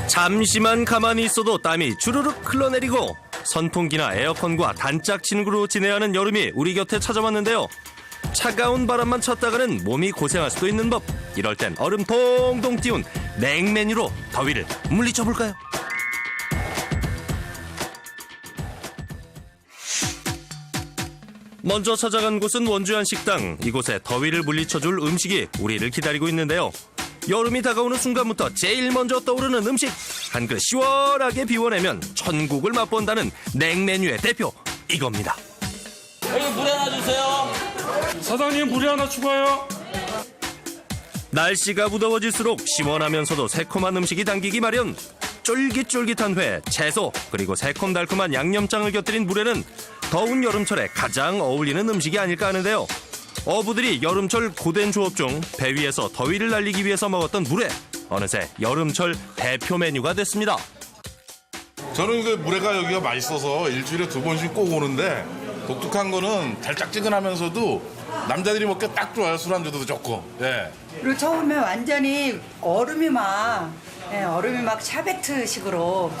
잠시만 가만히 있어도 땀이 주르륵 흘러내리고 선풍기나 에어컨과 단짝 친구로 지내야 하는 여름이 우리 곁에 찾아왔는데요. 차가운 바람만 쳤다가는 몸이 고생할 수도 있는 법. 이럴 땐 얼음 동동 띄운 냉메뉴로 더위를 물리쳐볼까요? 먼저 찾아간 곳은 원주한 식당. 이곳에 더위를 물리쳐줄 음식이 우리를 기다리고 있는데요. 여름이 다가오는 순간부터 제일 먼저 떠오르는 음식. 한 그릇 시원하게 비워내면 천국을 맛본다는 냉메뉴의 대표, 이겁니다. 여기 물 하나 주세요. 사장님 물이 하나 추가요. 날씨가 무더워질수록 시원하면서도 새콤한 음식이 당기기 마련. 쫄깃쫄깃한 회, 채소, 그리고 새콤달콤한 양념장을 곁들인 물회는 더운 여름철에 가장 어울리는 음식이 아닐까 하는데요. 어부들이 여름철 고된 조업 중 배 위에서 더위를 날리기 위해서 먹었던 물회. 어느새 여름철 대표 메뉴가 됐습니다. 저는 그 물회가 여기가 맛있어서 일주일에 2번씩 꼭 오는데, 독특한 거는 달짝지근하면서도 남자들이 먹기 딱 좋아요. 술안주도 좋고. 예. 그리고 처음에 완전히 얼음이 막 샤베트식으로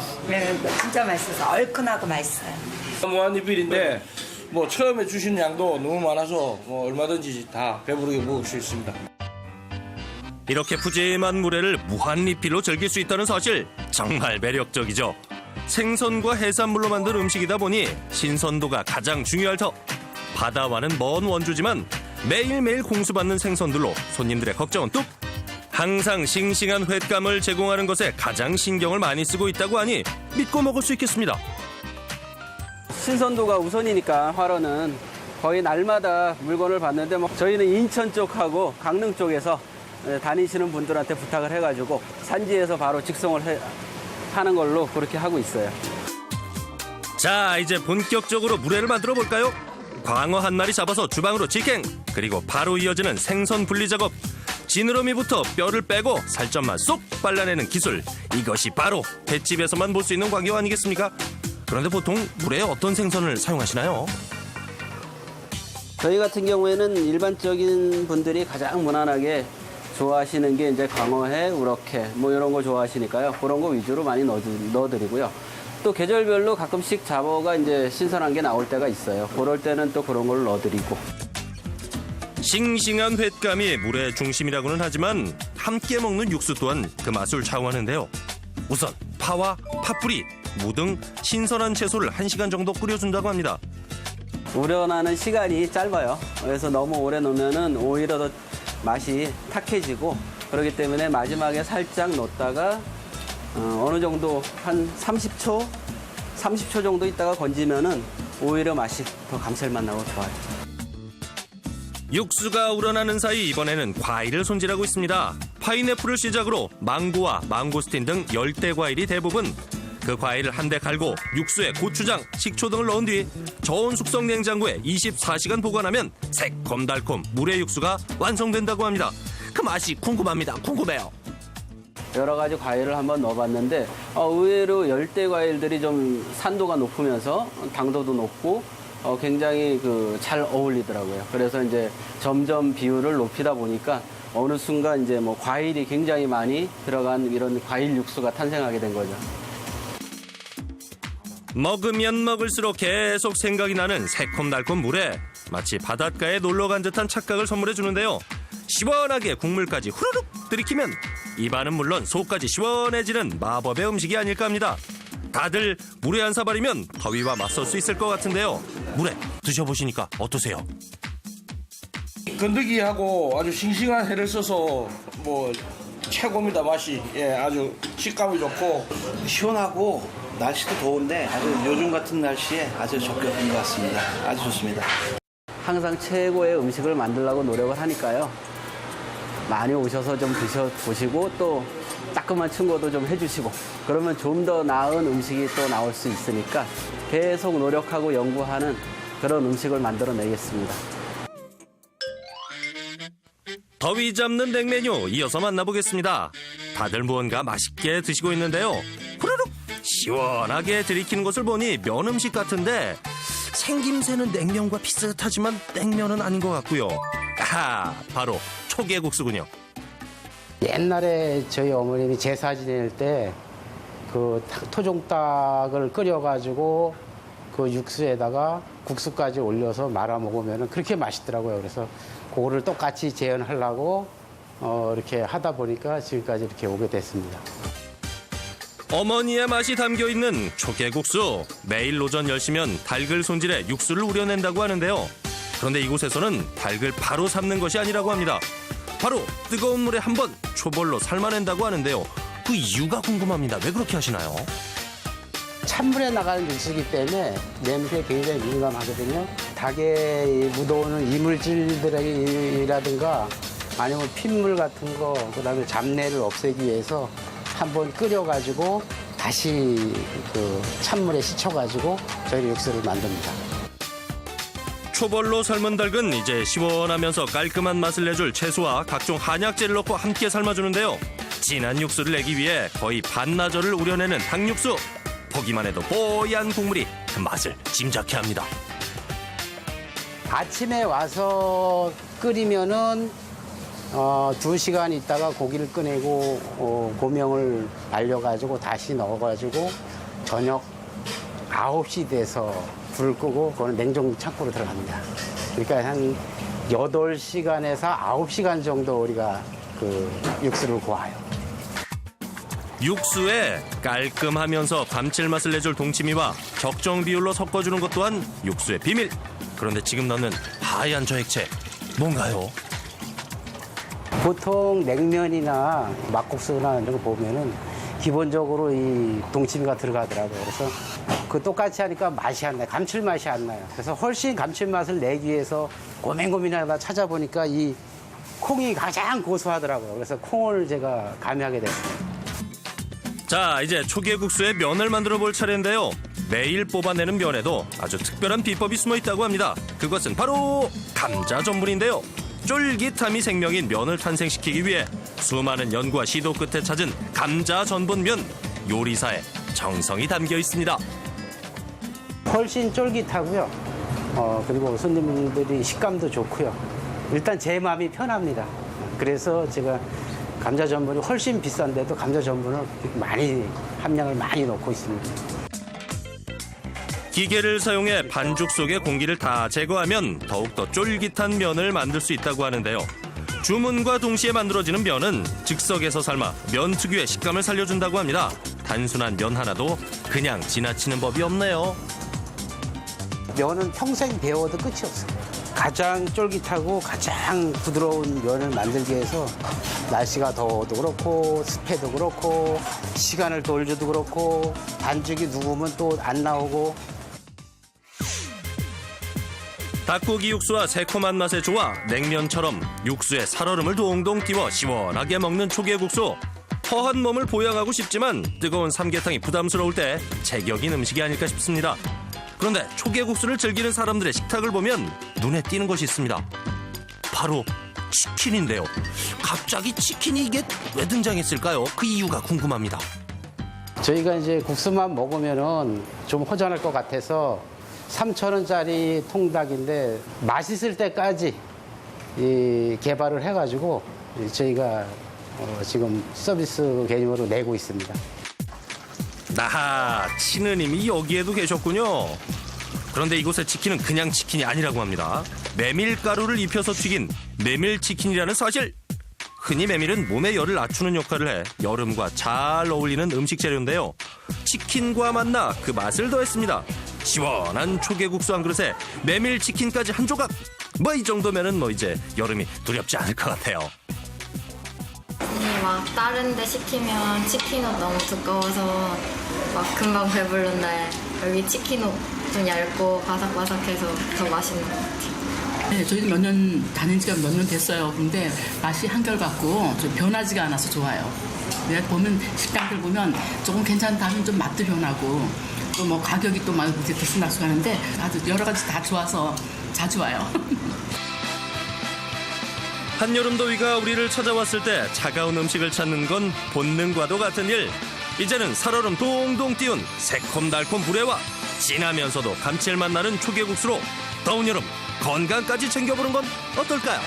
진짜 맛있어서 얼큰하고 맛있어요. 무한리필인데 뭐 처음에 주신 양도 너무 많아서 뭐 얼마든지 다 배부르게 먹을 수 있습니다. 이렇게 푸짐한 물회를 무한 리필로 즐길 수 있다는 사실, 정말 매력적이죠. 생선과 해산물로 만든 음식이다 보니 신선도가 가장 중요할 터. 바다와는 먼 원주지만 매일매일 공수받는 생선들로 손님들의 걱정은 뚝. 항상 싱싱한 횟감을 제공하는 것에 가장 신경을 많이 쓰고 있다고 하니 믿고 먹을 수 있겠습니다. 신선도가 우선이니까 화로는 거의 날마다 물건을 받는데 저희는 인천 쪽하고 강릉 쪽에서 다니시는 분들한테 부탁을 해가지고 산지에서 바로 직송을 하는 걸로 그렇게 하고 있어요. 자, 이제 본격적으로 물회를 만들어 볼까요? 광어 한 마리 잡아서 주방으로 직행. 그리고 바로 이어지는 생선 분리 작업. 지느러미부터 뼈를 빼고 살점만 쏙 발라내는 기술. 이것이 바로 횟집에서만 볼 수 있는 광경 아니겠습니까? 그런데 보통 물회에 어떤 생선을 사용하시나요? 저희 같은 경우에는 일반적인 분들이 가장 무난하게 좋아하시는 게 이제 광어회, 우럭회 뭐 이런 거 좋아하시니까요. 그런 거 위주로 많이 넣어드리고요. 또 계절별로 가끔씩 잡어가 이제 신선한 게 나올 때가 있어요. 그럴 때는 또 그런 걸 넣어드리고. 싱싱한 횟감이 물의 중심이라고는 하지만 함께 먹는 육수 또한 그 맛을 좌우하는데요. 우선 파와 파뿌리, 무 등 신선한 채소를 1시간 정도 끓여준다고 합니다. 우려나는 시간이 짧아요. 그래서 너무 오래 놓으면은 오히려 더 맛이 탁해지고, 그렇기 때문에 마지막에 살짝 넣었다가 어느 정도 한 30초 정도 있다가 건지면은 오히려 맛이 더 감칠맛 나고 좋아요. 육수가 우러나는 사이 이번에는 과일을 손질하고 있습니다. 파인애플을 시작으로 망고와 망고스틴 등 열대 과일이 대부분. 그 과일을 한데 갈고 육수에 고추장, 식초 등을 넣은 뒤 저온 숙성 냉장고에 24시간 보관하면 새콤달콤 물회 육수가 완성된다고 합니다. 그 맛이 궁금합니다. 궁금해요. 여러 가지 과일을 한번 넣어봤는데 의외로 열대 과일들이 좀 산도가 높으면서 당도도 높고 굉장히 잘 어울리더라고요. 그래서 이제 점점 비율을 높이다 보니까 어느 순간 이제 뭐 과일이 굉장히 많이 들어간 이런 과일 육수가 탄생하게 된 거죠. 먹으면 먹을수록 계속 생각이 나는 새콤달콤 물회. 마치 바닷가에 놀러간 듯한 착각을 선물해 주는데요. 시원하게 국물까지 후루룩 들이키면 입안은 물론 속까지 시원해지는 마법의 음식이 아닐까 합니다. 다들 물회 한 사발이면 더위와 맞설 수 있을 것 같은데요. 물회 드셔보시니까 어떠세요? 건더기하고 아주 싱싱한 회를 써서 뭐 최고입니다. 맛이. 아주 식감이 좋고 시원하고 날씨도 더운데 아주 요즘 같은 날씨에 아주 적격인 것 같습니다. 아주 좋습니다. 항상 최고의 음식을 만들려고 노력을 하니까요. 많이 오셔서 좀 드셔보시고 또 따끔한 충고도 좀 해주시고, 그러면 좀 더 나은 음식이 또 나올 수 있으니까 계속 노력하고 연구하는 그런 음식을 만들어내겠습니다. 더위 잡는 냉메뉴 이어서 만나보겠습니다. 다들 무언가 맛있게 드시고 있는데요. 후루룩 시원하게 들이키는 것을 보니 면 음식 같은데 생김새는 냉면과 비슷하지만 냉면은 아닌 것 같고요. 아하, 바로 초계국수군요. 옛날에 저희 어머님이 제사 지낼 때 그 토종닭을 끓여가지고 그 육수에다가 국수까지 올려서 말아 먹으면 그렇게 맛있더라고요. 그래서 그거를 똑같이 재현하려고 이렇게 하다 보니까 지금까지 이렇게 오게 됐습니다. 어머니의 맛이 담겨있는 초계국수. 매일 오전 10시면 닭을 손질해 육수를 우려낸다고 하는데요. 그런데 이곳에서는 닭을 바로 삶는 것이 아니라고 합니다. 바로 뜨거운 물에 한번 초벌로 삶아낸다고 하는데요. 그 이유가 궁금합니다. 왜 그렇게 하시나요? 찬물에 나가는 육수이기 때문에 냄새에 굉장히 민감하거든요. 닭에 묻어오는 이물질들이라든가 아니면 핏물 같은 거, 그다음에 잡내를 없애기 위해서 한번 끓여가지고 다시 그 찬물에 씻어가지고 저희 육수를 만듭니다. 초벌로 삶은 닭은 이제 시원하면서 깔끔한 맛을 내줄 채소와 각종 한약재를 넣고 함께 삶아주는데요. 진한 육수를 내기 위해 거의 반나절을 우려내는 닭육수. 보기만 해도 뽀얀 국물이 그 맛을 짐작케 합니다. 아침에 와서 끓이면은 2시간 있다가 고기를 꺼내고 고명을 말려가지고 다시 넣어가지고 저녁 9시 돼서 불을 끄고 그거는 냉동 창고로 들어갑니다. 그러니까 한 8시간에서 9시간 정도 우리가 그 육수를 고아요. 육수에 깔끔하면서 감칠맛을 내줄 동치미와 적정 비율로 섞어주는 것 또한 육수의 비밀. 그런데 지금 넣는 하얀 저 액체 뭔가요? 보통 냉면이나 막국수나 이런 거 보면은 기본적으로 이 동치미가 들어가더라고요. 그래서 그 똑같이 하니까 맛이 안 나요. 감칠맛이 안 나요. 그래서 훨씬 감칠맛을 내기 위해서 고민고민하다 찾아보니까 이 콩이 가장 고소하더라고요. 그래서 콩을 제가 가미하게 됐습니다. 자, 이제 초계국수의 면을 만들어 볼 차례인데요. 매일 뽑아내는 면에도 아주 특별한 비법이 숨어 있다고 합니다. 그것은 바로 감자 전분인데요. 쫄깃함이 생명인 면을 탄생시키기 위해 수많은 연구와 시도 끝에 찾은 감자 전분면. 요리사의 정성이 담겨 있습니다. 훨씬 쫄깃하고요. 그리고 손님들이 식감도 좋고요. 일단 제 마음이 편합니다. 그래서 제가 감자 전분이 훨씬 비싼데도 감자 전분을 많이 함량을 많이 넣고 있습니다. 기계를 사용해 반죽 속의 공기를 다 제거하면 더욱더 쫄깃한 면을 만들 수 있다고 하는데요. 주문과 동시에 만들어지는 면은 즉석에서 삶아 면 특유의 식감을 살려준다고 합니다. 단순한 면 하나도 그냥 지나치는 법이 없네요. 면은 평생 배워도 끝이 없어요. 가장 쫄깃하고 가장 부드러운 면을 만들기 위해서 날씨가 더워도 그렇고 습해도 그렇고 시간을 돌려도 그렇고 반죽이 누우면 또 안 나오고. 닭고기 육수와 새콤한 맛의 조화, 냉면처럼 육수에 살얼음을 동동 띄워 시원하게 먹는 초계국수. 허한 몸을 보양하고 싶지만 뜨거운 삼계탕이 부담스러울 때 제격인 음식이 아닐까 싶습니다. 그런데 초계국수를 즐기는 사람들의 식탁을 보면 눈에 띄는 것이 있습니다. 바로 치킨인데요. 갑자기 치킨이 이게 왜 등장했을까요? 그 이유가 궁금합니다. 저희가 이제 국수만 먹으면은 좀 허전할 것 같아서 3,000원짜리 통닭인데 맛있을 때까지 개발을 해가지고 저희가 지금 서비스 개념으로 내고 있습니다. 나하, 치느님이 여기에도 계셨군요. 그런데 이곳의 치킨은 그냥 치킨이 아니라고 합니다. 메밀가루를 입혀서 튀긴 메밀치킨이라는 사실. 흔히 메밀은 몸의 열을 낮추는 역할을 해 여름과 잘 어울리는 음식 재료인데요. 치킨과 만나 그 맛을 더했습니다. 시원한 초계국수 한 그릇에 메밀치킨까지 한 조각. 이 정도면은 이제 여름이 두렵지 않을 것 같아요. 막 다른 데 시키면 치킨옷 너무 두꺼워서 막 금방 배부른데 여기 치킨옷 좀 얇고 바삭바삭해서 더 맛있는 것 같아요. 네, 저희도 몇 년 다닌 지가 몇 년 됐어요. 근데 맛이 한결같고 좀 변하지가 않아서 좋아요. 내가 보면 식당들 보면 조금 괜찮다 하면 좀 맛도 변하고 또 뭐 가격이 또 막 이렇게 들쑥날쑥하는데 아주 여러 가지 다 좋아서 자주 와요. 한여름 더위가 우리를 찾아왔을 때 차가운 음식을 찾는 건 본능과도 같은 일. 이제는 살얼음 동동 띄운 새콤달콤 불회와 진하면서도 감칠맛 나는 초계국수로 더운 여름 건강까지 챙겨보는 건 어떨까요?